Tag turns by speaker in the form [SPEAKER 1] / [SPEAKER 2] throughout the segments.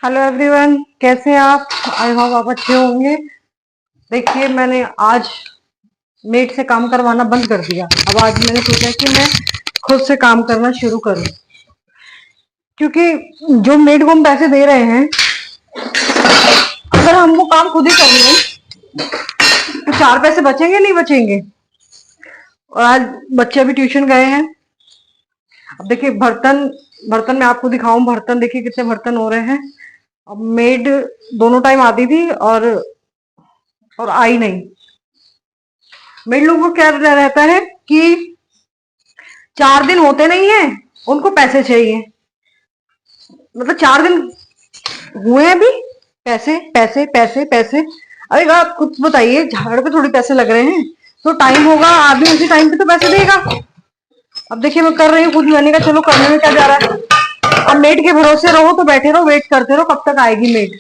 [SPEAKER 1] Hello everyone, कैसे हैं आप? आई होप आप अच्छे होंगे। देखिए, मैंने आज मेड से काम करवाना बंद कर दिया। अब आज मैंने सोचा कि मैं खुद से काम करना शुरू करूं, क्योंकि जो मेड को हम पैसे दे रहे हैं, अगर हम वो काम खुद ही कर लें तो चार पैसे बचेंगे नहीं बचेंगे। और आज बच्चे भी ट्यूशन गए हैं। अब देखिए, बर्तन बर्तन मैं आपको दिखाऊं, बर्तन देखिए कितने बर्तन हो रहे हैं। अब मेड दोनों टाइम आती थी और आई नहीं। मेरे लोगों को क्या रहता है कि 4 दिन होते नहीं है, उनको पैसे चाहिए। मतलब 4 दिन हुए हैं अभी, पैसे पैसे पैसे पैसे। अरे आप खुद बताइए, झाड़ पे थोड़ी पैसे लग रहे हैं। तो टाइम होगा, आदमी उसी टाइम पे तो पैसे देगा। अब देखिए, मैं कर रही हूँ खुद। मैंने कहा चलो, करने में क्या जा रहा है। अब मेड के भरोसे रहो तो बैठे रहो, वेट करते रहो कब तक आएगी मेड।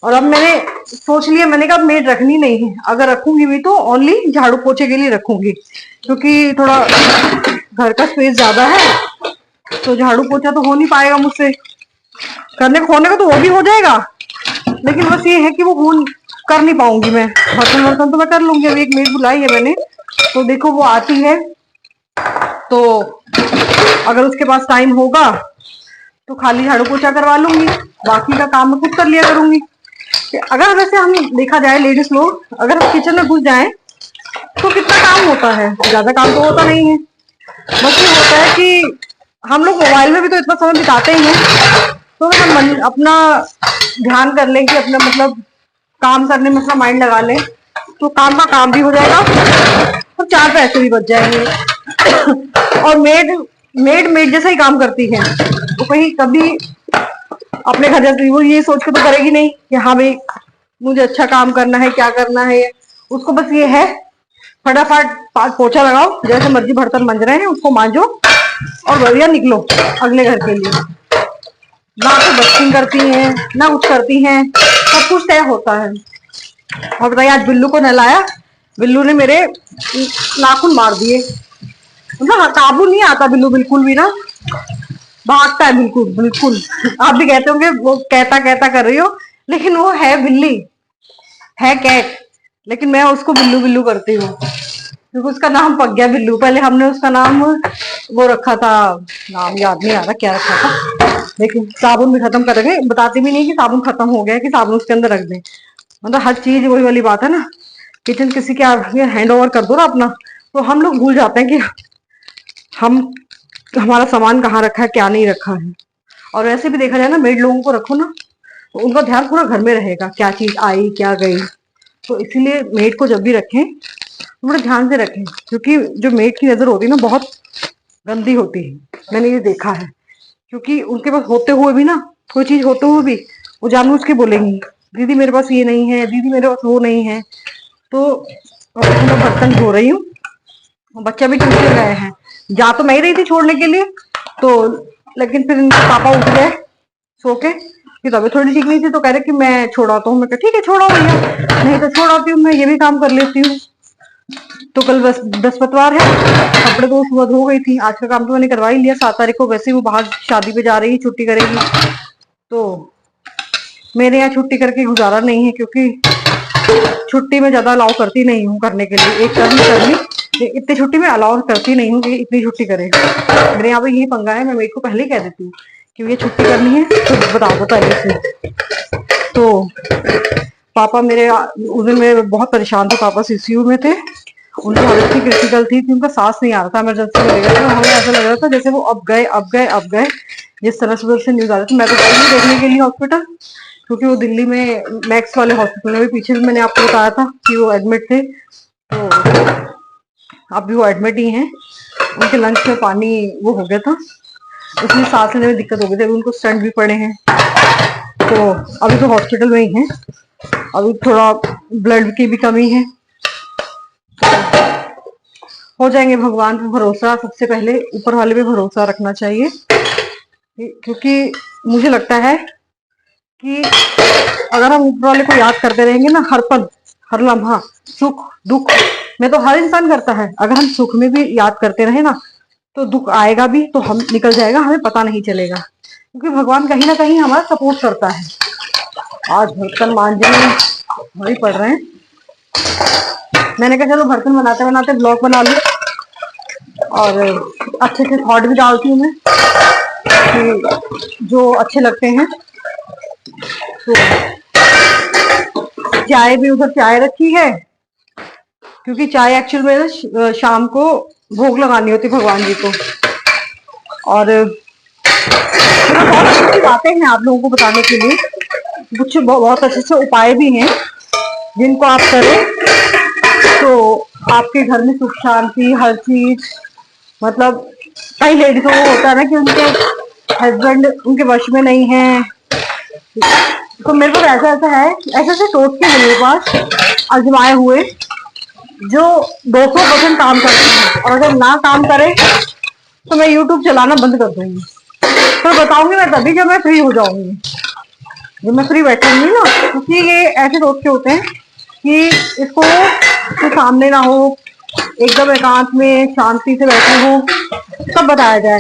[SPEAKER 1] और अब मैंने सोच लिया, मैंने कहा मेड रखनी नहीं है। अगर रखूंगी भी तो ओनली झाड़ू पोछे के लिए रखूंगी, क्योंकि थोड़ा घर का स्पेस ज्यादा है, तो झाड़ू पोछा तो हो नहीं पाएगा मुझसे। करने को होने का तो वो भी हो जाएगा, लेकिन बस ये है कि वो कर नहीं पाऊंगी मैं। बर्तन वर्तन तो मैं कर लूंगी। अभी एक मेड बुलाई है मैंने, तो देखो वो आती है तो अगर उसके पास टाइम होगा तो खाली झाड़ू पोछा करवा लूंगी, बाकी का काम मैं खुद कर लिया करूंगी। अगर वैसे हम देखा जाए, लेडीज लोग अगर हम किचन में घुस जाएं तो कितना काम होता है। ज्यादा काम तो होता नहीं है, बस ये होता है कि हम लोग मोबाइल में भी तो इतना समय बिताते ही हैं। तो अगर हम अपना ध्यान कर लें कि अपना मतलब काम करने में अपना माइंड लगा लें, तो काम का काम भी हो जाएगा और चार पैसे भी बच जाएंगे। और मेड मेड मेड जैसा ही काम करती है, तो कहीं कभी अपने घर जाती वो ये सोच के तो करेगी नहीं कि हाँ भाई मुझे अच्छा काम करना है, क्या करना है। उसको बस ये है, फटाफट पोछा लगाओ, जैसे मर्जी बर्तन मंज रहे हैं उसको मांजो और बढ़िया निकलो अगले घर के लिए। ना तो डस्टिंग करती हैं, ना कुछ करती हैं, सब कुछ तय होता है। और बताइए, आज बिल्लू को नहलाया, बिल्लू ने मेरे नाखून मार दिए। मतलब काबू नहीं आता बिल्लू बिल्कुल भी ना, भागता है बिल्कुल बिल्कुल। आप भी कहते होंगे वो कहता कहता कर रही हो, लेकिन वो है बिल्ली, है कैट, लेकिन मैं उसको बिल्लू बिल्लू करती हूँ, क्योंकि उसका नाम पक गया बिल्लू। पहले हमने उसका नाम वो रखा था, नाम याद नहीं आ रहा क्या रखा था, लेकिन साबुन भी खत्म कर गए। बताती भी नहीं कि साबुन खत्म हो गया, कि साबुन उसके अंदर रख दें। मतलब हर चीज वही वाली बात है ना, किचन किसी के हैंड ओवर कर दो ना अपना, तो हम लोग भूल जाते हैं कि हम हमारा सामान कहाँ रखा है, क्या नहीं रखा है। और वैसे भी देखा जाए ना, मेड लोगों को रखो ना तो उनका ध्यान पूरा घर में रहेगा, क्या चीज आई क्या गई। तो इसीलिए मेड को जब भी रखें तो बड़े ध्यान से रखें, क्योंकि जो मेड की नजर होती है ना, बहुत गंदी होती है। मैंने ये देखा है, क्योंकि उनके पास होते हुए भी ना, कोई चीज होते हुए भी वो जानबूझ के बोलेंगी दीदी मेरे पास ये नहीं है, दीदी मेरे पास वो नहीं है। तो मैं बर्तन धो रही हूँ, बच्चा भी ट्यूशन गए हैं। जा तो मैं ही रही थी छोड़ने के लिए, तो लेकिन फिर इनके पापा उठ गए सो के, कि तबीयत थोड़ी ठीक नहीं थी, तो कह रहे कि मैं छोड़ाता हूँ। मैं कहा ठीक है छोड़ाओ भैया, नहीं तो छोड़ाती हूँ, मैं ये भी काम कर लेती हूँ। तो कल बस बृहस्पतिवार है, कपड़े तो सुबह धो गई थी, आज का काम तो मैंने करवा ही लिया। 7 तारीख को वैसे ही वो बाहर शादी पे जा रही है, छुट्टी करेगी। तो मेरे यहाँ छुट्टी करके गुजारा नहीं है, क्योंकि छुट्टी में ज्यादा अलाउ करती नहीं हूँ करने के लिए। एक कर ली, इतनी छुट्टी में अलाउ करती नहीं हूँ कि इतनी छुट्टी करे। मेरे यहाँ पे यही पंगा है, मैं मेरे को पहले ही कह देती हूँ कि ये छुट्टी करनी है तो बताओ बताइए। तो पापा मेरे उस दिन मेरे बहुत परेशान थे, पापा सीसीयू में थे, उनकी हालत इतनी क्रिटिकल थी कि उनका सांस नहीं आ रहा था, इमरजेंसी में ले गए थे। हमें ऐसा लग रहा था जैसे वो अब गए अब गए अब गए, जिस तरह से न्यूज आ रही थी। मैं तो गई देखने के लिए हॉस्पिटल, क्योंकि वो दिल्ली में मैक्स वाले हॉस्पिटल में भी पीछे भी मैंने आपको बताया था कि वो एडमिट थे। तो अब भी वो एडमिट ही हैं, उनके लंग्स में पानी वो हो गया था, उसमें सांस लेने में दिक्कत हो गई थी। अभी उनको स्टंट भी पड़े हैं, तो अभी तो हॉस्पिटल में ही है। अभी थोड़ा ब्लड की भी कमी है, हो जाएंगे। भगवान पे भरोसा, सबसे पहले ऊपर वाले पे भरोसा रखना चाहिए, क्योंकि मुझे लगता है कि अगर हम ऊपर वाले को याद करते रहेंगे ना, हर पल हर लम्हा, सुख दुख में, तो हर इंसान करता है। अगर हम सुख में भी याद करते रहे ना, तो दुख आएगा भी तो हम निकल जाएगा, हमें पता नहीं चलेगा। क्योंकि भगवान कहीं ना कहीं हमारा सपोर्ट करता है। आज बर्तन मांजने वही पड़ रहे हैं। मैंने कहा चलो बर्तन बनाते बनाते ब्लॉग बना लूं और अच्छे से थॉट भी डालती हूँ मैं कि जो अच्छे लगते हैं। तो चाय भी उधर चाय रखी है, क्योंकि चाय एक्चुअल में ना शाम को भोग लगानी होती भगवान जी को। और बहुत अच्छी बातें हैं आप लोगों को बताने के लिए, कुछ बहुत अच्छे अच्छे उपाय भी हैं जिनको आप करें तो आपके घर में सुख शांति हर चीज। मतलब कई लेडीजों को होता है ना कि उनके हस्बैंड उनके वश में नहीं है, तो मेरे पास ऐसा ऐसा है, ऐसे ऐसे टोटके हैं मेरे पास आजमाए हुए जो 200% काम करते हैं। और अगर ना काम करे तो मैं YouTube चलाना बंद कर दूंगी। तो बताऊंगी मैं तभी जब मैं फ्री हो जाऊंगी, जब मैं फ्री बैठूंगी ना, क्योंकि ये ऐसे टोटके होते हैं कि इसको तो सामने ना हो, एकदम एकांत में शांति से बैठे हो तब बताया जाए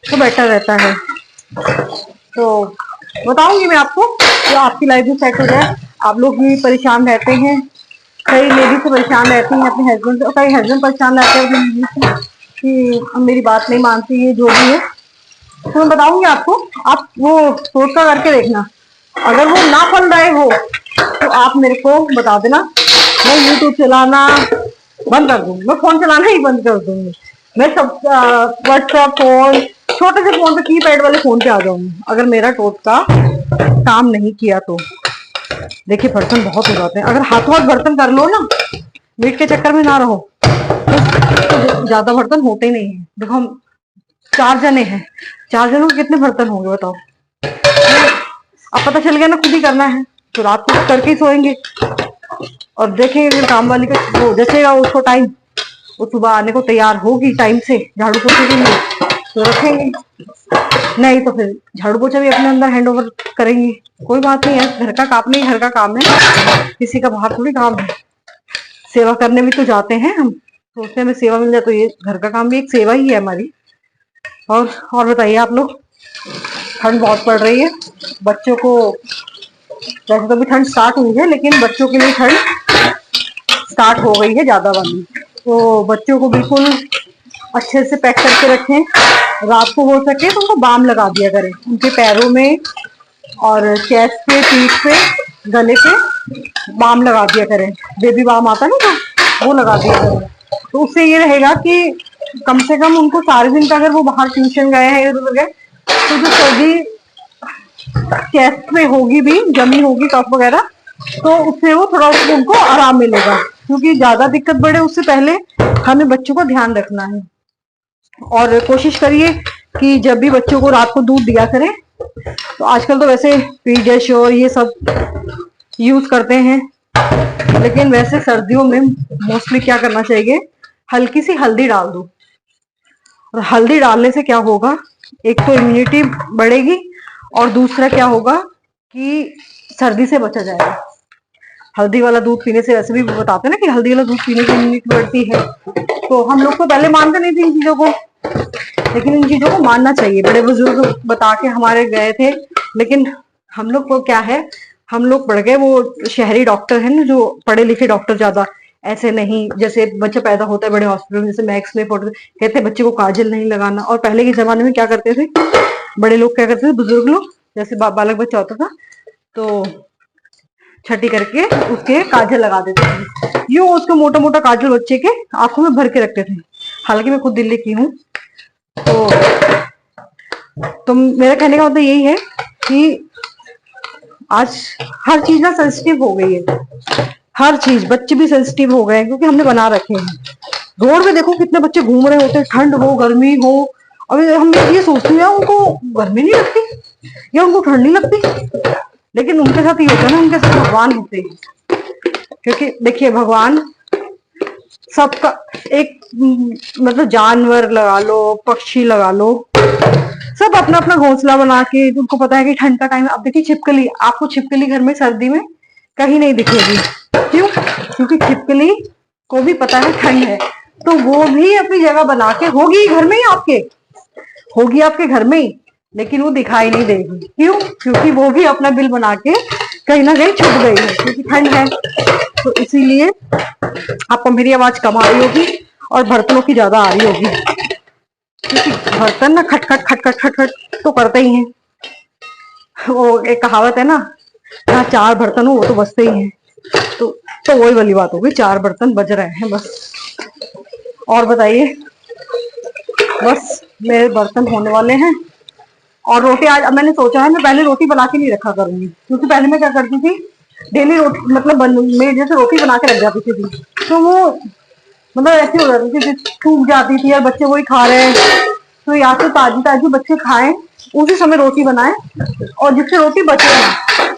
[SPEAKER 1] तो बेटर रहता है। तो बताऊंगी मैं आपको, जो आपकी लाइफ भी सेट हो जाए। आप लोग भी परेशान रहते हैं, कई लेडीज से परेशान रहती हैं अपने हस्बैंड से, और कई हस्बैंड परेशान रहते हैं अपनी बीवी से कि मेरी बात नहीं मानती है, जो भी है। तो मैं बताऊंगी आपको, आप वो टोटका करके देखना। अगर वो ना फलदायक हो तो आप मेरे को बता देना, मैं यूट्यूब चलाना बंद कर दूंगी, मैं फोन चलाना ही बंद कर दूंगी। मैं सब व्हाट्सएप फोन, छोटे से फोन पे, कीपैड वाले फोन पे आ जाऊंगी अगर मेरा टोटका काम नहीं किया तो। देखिए बर्तन बहुत हो जाते हैं, अगर हाथों हाथ बर्तन कर लो ना, मीट के चक्कर में ना रहो तो ज्यादा बर्तन होते ही नहीं है। देखो हम 4 जने हैं, 4 जनों के कितने बर्तन होंगे बताओ। अब पता चल गया ना खुद ही करना है तो रात को करके ही सोएंगे। और देखेंगे अगर काम वाली का वो जचेगा उसको टाइम, वो सुबह आने को तैयार होगी टाइम से झाड़ू पोछे के लिए तो रखेंगे, नहीं तो फिर झाड़ू पोछा भी अपने अंदर हैंड ओवर करेंगी। कोई बात नहीं है, घर का काम नहीं, घर का काम है, किसी का बाहर थोड़ी काम है। सेवा करने भी तो जाते हैं हम, सोचते हैं हमें सेवा मिल जाए, तो ये घर का काम भी एक सेवा ही है हमारी। और बताइए आप लोग, ठंड बहुत पड़ रही है बच्चों को, वैसे तो अभी ठंड स्टार्ट हुई है लेकिन बच्चों के लिए ठंड स्टार्ट हो गई है ज्यादा वाली। तो बच्चों को बिल्कुल अच्छे से पैक करके रखें। रात को हो सके तो उनको बाम लगा दिया करें, उनके पैरों में और चेस्ट पे, पीठ पे, गले पे बाम लगा दिया करें। बेबी बाम आता है ना तो वो लगा दिया करें। तो उससे ये रहेगा कि कम से कम उनको सारे दिन का, अगर वो बाहर ट्यूशन गए हैं इधर उधर गए, तो जो सर्दी चेस्ट में होगी भी, जमी होगी कफ वगैरह, तो उससे वो थोड़ा उनको आराम मिलेगा। क्योंकि ज्यादा दिक्कत बढ़े उससे पहले हमें बच्चों का ध्यान रखना है। और कोशिश करिए कि जब भी बच्चों को रात को दूध दिया करें, तो आजकल तो वैसे पीडियाश्योर ये सब यूज करते हैं, लेकिन वैसे सर्दियों में मोस्टली क्या करना चाहिए, हल्की सी हल्दी डाल दो। और हल्दी डालने से क्या होगा, एक तो इम्यूनिटी बढ़ेगी और दूसरा क्या होगा कि सर्दी से बचा जाएगा। हल्दी वाला दूध पीने से, वैसे भी बताते हैं ना कि हल्दी वाला दूध पीने से इम्यूनिटी बढ़ती है। तो हम लोग तो पहले मानते नहीं थे इन चीजों को, लेकिन इन चीजों को मानना चाहिए। बड़े बुजुर्ग बता के हमारे गए थे, लेकिन हम लोग को क्या है, हम लोग पढ़ गए, वो शहरी डॉक्टर है ना, जो पढ़े लिखे डॉक्टर ज्यादा, ऐसे नहीं जैसे बच्चा पैदा होता है बड़े हॉस्पिटल में, जैसे मैक्स में फोटो कहते हैं बच्चे को काजल नहीं लगाना। और पहले के जमाने में क्या करते थे बड़े लोग, क्या करते थे बुजुर्ग लोग, जैसे बालक बच्चा होता था तो छठी करके उसके काजल लगा देते थे, यूं उसको मोटा मोटा काजल बच्चे के आंखों में भर के रखते थे। हालांकि मैं खुद दिल्ली की हूँ, तो मेरा कहने का मतलब यही है कि आज हर चीज ना सेंसिटिव हो गई है, हर चीज। बच्चे भी सेंसिटिव हो गए हैं क्योंकि हमने बना रखे हैं। रोड पे देखो कितने बच्चे घूम रहे होते हैं, ठंड हो गर्मी हो। अभी हम ये सोचते हैं उनको गर्मी नहीं लगती या उनको ठंड नहीं लगती, लेकिन उनके साथ ये होता है ना, उनके साथ भगवान होते हैं। क्योंकि देखिए भगवान सबका एक, मतलब जानवर लगा लो, पक्षी लगा लो, सब अपना अपना घोंसला बना के, उनको पता है कि ठंड का टाइम। अब देखिए छिपकली, आपको छिपकली घर में सर्दी में कहीं नहीं दिखेगी, क्यों? क्योंकि छिपकली को भी पता है ठंड है, तो वो भी अपनी जगह बना के होगी घर में ही, आपके होगी आपके घर में ही, लेकिन वो दिखाई नहीं देगी। क्यों? क्योंकि वो भी अपना बिल बना के कहीं ना कहीं छुप गई है, क्योंकि ठंड है। तो इसीलिए आपको मेरी आवाज कम आ रही होगी और बर्तनों की ज्यादा आ रही होगी, क्योंकि बर्तन ना खटखट खटखट खटखट तो करते ही हैं। वो एक कहावत है ना, जहाँ चार बर्तन हो वो तो बजते ही हैं। तो वही वाली बात होगी, चार बर्तन बज रहे हैं बस। और बताइए, बस मेरे बर्तन होने वाले हैं। और रोटी आज मैंने सोचा है, मैं पहले रोटी बना के नहीं रखा करूंगी, क्योंकि पहले मैं क्या करती थी, डेली रोटी मतलब मेड जैसे रोटी बना के रख जाती थी, तो वो मतलब ऐसी हो जाती थी, सूख जाती थी और बच्चे वही खा रहे हैं। तो या तो ताजी ताजी बच्चे खाएं, उसी समय रोटी बनाएं, और जिससे रोटी बचे ना।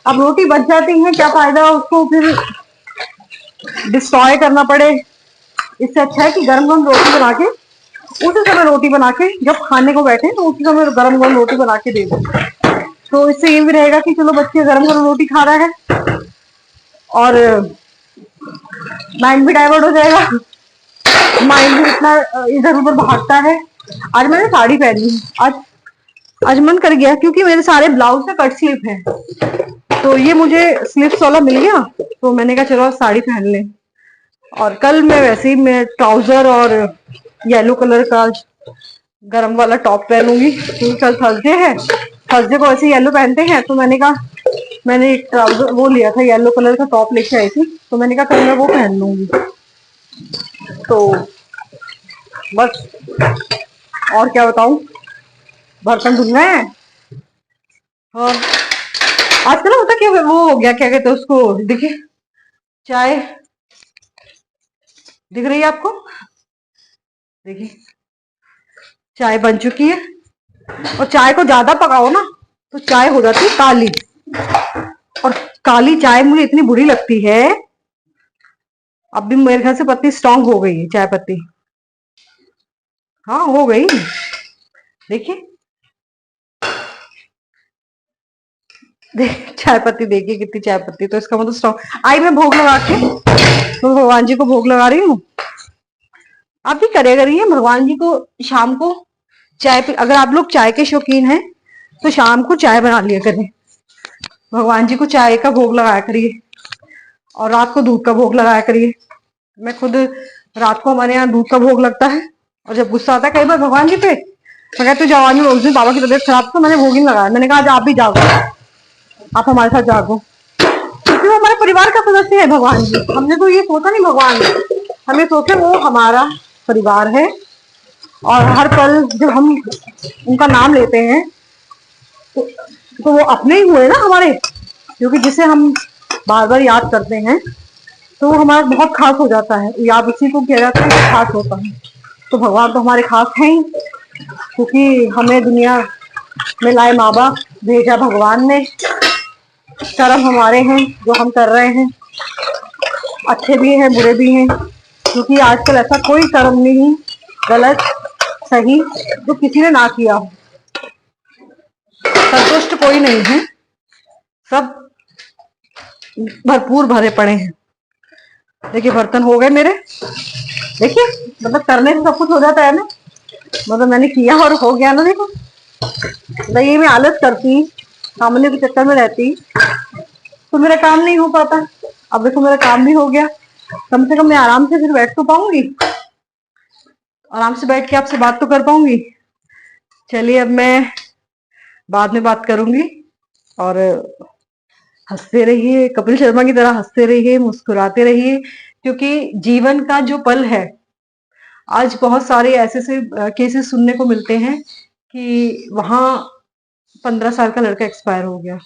[SPEAKER 1] अब रोटी बच जाती है, क्या फायदा उसको फिर डिस्ट्रॉय करना पड़े। इससे अच्छा है कि गरम गरम रोटी बना के, उसी समय रोटी बना के जब खाने को बैठे तो उसी समय गरम गरम रोटी बना के दे दो। तो इससे ये भी रहेगा कि चलो बच्चे गरम गरम रोटी खा रहा है और माइंड भी डाइवर्ट हो जाएगा। माइंड भी इतना इधर उधर भागता है। आज मैंने साड़ी पहनी, आज मन कर गया, क्योंकि मेरे सारे ब्लाउज में कट स्लीव है, तो ये मुझे स्लीव्स वाला मिल गया, तो मैंने कहा चलो साड़ी पहन ले। और कल मैं वैसे ही मैं ट्राउजर और येलो कलर का गरम वाला टॉप पहनूंगी, क्योंकि कल थर्सडे है। थर्सडे को ऐसे येलो पहनते हैं, तो मैंने कहा, मैंने एक ट्राउजर वो लिया था, येलो कलर का टॉप लेके आई थी, तो मैंने कहा कल मैं वो पहन लूंगी। तो बस, और क्या बताऊं, बर्तन धुल रहे हैं। और आजकल होता क्या, वो हो गया, क्या कहते हैं उसको, देखिए चाय दिख रही है आपको, देखिए चाय बन चुकी है। और चाय को ज्यादा पकाओ ना तो चाय हो जाती है काली, और काली चाय मुझे इतनी बुरी लगती है। अब भी मेरे ख्याल से पत्ती स्ट्रांग हो गई है, चाय पत्ती, हाँ हो गई, देखिए चाय पत्ती देखिए कितनी चाय पत्ती, तो इसका मतलब स्ट्रांग। आई मैं भोग लगा के, तो भगवान जी को भोग लगा रही हूँ। आप भी करे करिए भगवान जी को शाम को चाय, अगर आप लोग चाय के शौकीन हैं तो शाम को चाय बना लिया करें, भगवान जी को चाय का भोग लगाया करिए, और रात को दूध का भोग लगाया करिए। मैं खुद रात को, हमारे यहाँ दूध का भोग लगता है, और जब गुस्सा आता है कई बार भगवान जी पे, मैं कहती हूँ जवानी में, उस दिन बाबा की तबीयत खराब, तो मैंने भोग ही लगाया। मैंने कहा आज आप भी जागो, आप हमारे साथ जागो, क्योंकि वो हमारे परिवार का सदस्य है भगवान जी। हमने तो ये सोचा नहीं भगवान, हमें सोचे वो हमारा परिवार है, और हर पल जब हम उनका नाम लेते हैं तो वो अपने ही हुए ना हमारे, क्योंकि जिसे हम बार बार याद करते हैं तो वो हमारा बहुत खास हो जाता है। याद उसी को किया जाता है जो खास होता है। तो भगवान तो हमारे खास हैं ही, क्योंकि हमें दुनिया में लाए माँ बाप, भेजा भगवान ने। कर्म हमारे हैं जो हम कर रहे हैं, अच्छे भी हैं बुरे भी हैं, क्योंकि आजकल ऐसा कोई कर्म नहीं गलत सही जो किसी ने ना किया हो, संतुष्ट कोई नहीं है, सब भरपूर भरे पड़े हैं। देखिए बर्तन हो गए मेरे, देखिए मतलब करने से सब कुछ हो जाता है ना, मतलब मैंने किया और हो गया ना। देखो तो ये मैं आलस करती, सामने के चक्कर में रहती तो मेरा काम नहीं हो पाता। अब देखो मेरा काम भी हो गया, कम से कम मैं आराम से फिर बैठ तो पाऊंगी, आराम से बैठ के आपसे बात तो कर पाऊंगी। चलिए अब मैं बाद में बात करूंगी, और हंसते रहिए, कपिल शर्मा की तरह हंसते रहिए, मुस्कुराते रहिए, क्योंकि जीवन का जो पल है, आज बहुत सारे ऐसे से केसेस सुनने को मिलते हैं कि वहां 15 साल का लड़का एक्सपायर हो गया,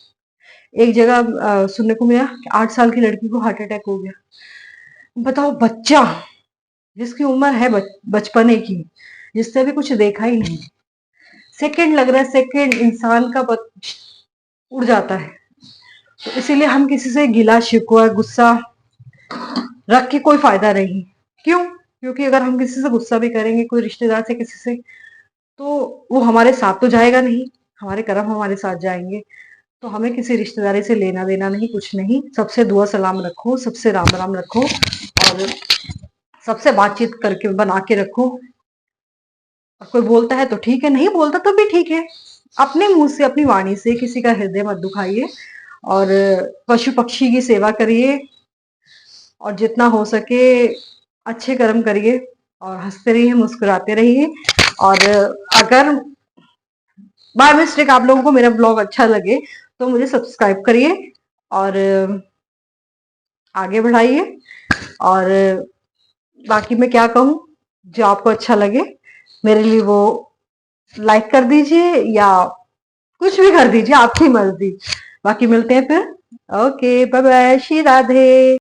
[SPEAKER 1] एक जगह सुनने को मिला कि 8 साल की लड़की को हार्ट अटैक हो गया। बताओ, बच्चा जिसकी उम्र है बचपने की, जिससे अभी कुछ देखा ही नहीं, सेकंड लग रहा है, सेकंड इंसान का उड़ जाता है। तो इसीलिए हम किसी से गिला शिकवा गुस्सा रख के कोई फायदा नहीं। क्यों? क्योंकि अगर हम किसी से गुस्सा भी करेंगे, कोई रिश्तेदार से किसी से, तो वो हमारे साथ तो जाएगा नहीं, हमारे कर्म हमारे साथ जाएंगे। तो हमें किसी रिश्तेदारी से लेना देना नहीं, कुछ नहीं। सबसे दुआ सलाम रखो, सबसे राम राम रखो, और सबसे बातचीत करके बना के रखो। और कोई बोलता है तो ठीक है, नहीं बोलता तो भी ठीक है, अपने मुंह से, अपनी वाणी से किसी का हृदय मत दुखाइए और पशु पक्षी की सेवा करिए और जितना हो सके अच्छे कर्म करिए और हंसते रहिए, मुस्कुराते रहिए। और अगर बाय मिस्टेक आप लोगों को मेरा ब्लॉग अच्छा लगे तो मुझे सब्सक्राइब करिए और आगे बढ़ाइए। और बाकी मैं क्या कहूँ, जो आपको अच्छा लगे मेरे लिए वो लाइक कर दीजिए या कुछ भी कर दीजिए, आपकी मर्जी। बाकी मिलते हैं फिर। Okay, bye bye, Shri Radhe.